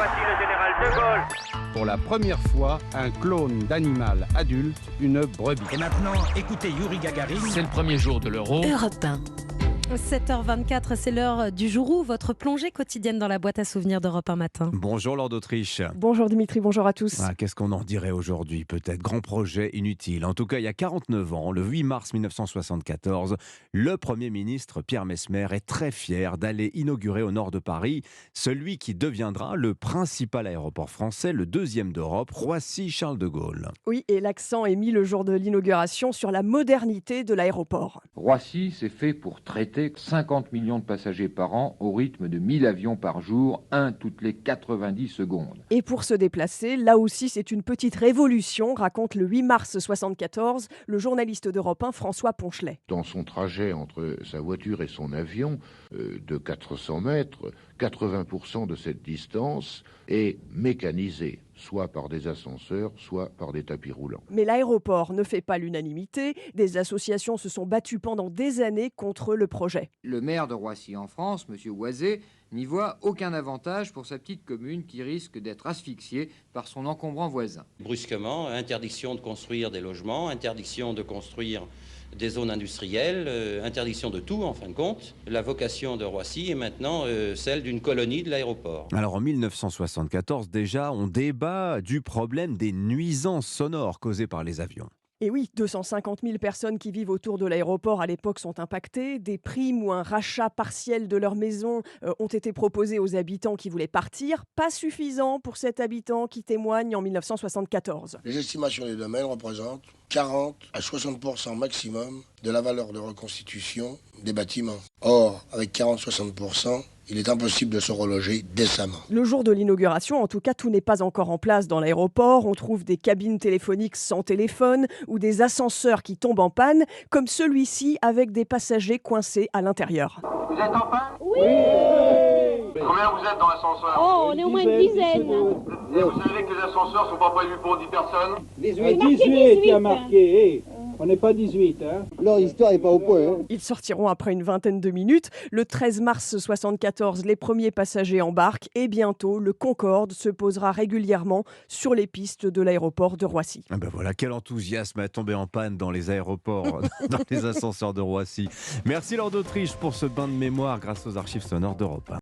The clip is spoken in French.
voici le général de Gaulle. Pour la première fois, un clone d'animal adulte, une brebis. Et maintenant, écoutez Yuri Gagarin. C'est le premier jour de l'Euro. Europe 1. 7h24, c'est l'heure du jour où votre plongée quotidienne dans la boîte à souvenirs d'Europe 1 matin. Bonjour Lord d'Autriche. Bonjour Dimitri, bonjour à tous. Qu'est-ce qu'on en dirait aujourd'hui? Peut-être grand projet inutile. En tout cas, il y a 49 ans, le 8 mars 1974, le Premier ministre Pierre Messmer est très fier d'aller inaugurer au nord de Paris celui qui deviendra le principal aéroport français, le deuxième d'Europe, Roissy-Charles de Gaulle. Oui, et l'accent est mis le jour de l'inauguration sur la modernité de l'aéroport. Roissy, c'est fait pour traiter 50 millions de passagers par an au rythme de 1000 avions par jour, un toutes les 90 secondes. Et pour se déplacer, là aussi c'est une petite révolution, raconte le 8 mars 74 le journaliste d'Europe 1 François Ponchelet. Dans son trajet entre sa voiture et son avion de 400 mètres, 80% de cette distance est mécanisée, soit par des ascenseurs, soit par des tapis roulants. Mais l'aéroport ne fait pas l'unanimité. Des associations se sont battues pendant des années contre le projet. Le maire de Roissy en France, M. Oisé, n'y voit aucun avantage pour sa petite commune qui risque d'être asphyxiée par son encombrant voisin. Brusquement, interdiction de construire des logements, interdiction de construire des zones industrielles, interdiction de tout en fin de compte. La vocation de Roissy est maintenant celle d'une colonie de l'aéroport. Alors en 1974 déjà, on débat du problème des nuisances sonores causées par les avions. Et oui, 250 000 personnes qui vivent autour de l'aéroport à l'époque sont impactées. Des primes ou un rachat partiel de leur maison ont été proposés aux habitants qui voulaient partir. Pas suffisant pour cet habitant qui témoigne en 1974. Les estimations des domaines représentent 40 à 60% maximum de la valeur de reconstitution des bâtiments. Or, avec 40-60%, il est impossible de se reloger décemment. Le jour de l'inauguration, en tout cas, tout n'est pas encore en place dans l'aéroport. On trouve des cabines téléphoniques sans téléphone ou des ascenseurs qui tombent en panne, comme celui-ci avec des passagers coincés à l'intérieur. Vous êtes en panne? Oui. Combien vous êtes dans l'ascenseur? Oh, on est au moins une dizaine. Et vous savez que les ascenseurs ne sont pas prévus pour 10 personnes? 18, il y a marqué. On n'est pas 18, hein. Leur histoire n'est pas au point. Hein. Ils sortiront après une vingtaine de minutes. Le 13 mars 74, les premiers passagers embarquent et bientôt, le Concorde se posera régulièrement sur les pistes de l'aéroport de Roissy. Ah ben voilà, quel enthousiasme à tomber en panne dans les aéroports, dans les ascenseurs de Roissy. Merci Lord d'Autriche pour ce bain de mémoire grâce aux archives sonores d'Europe 1.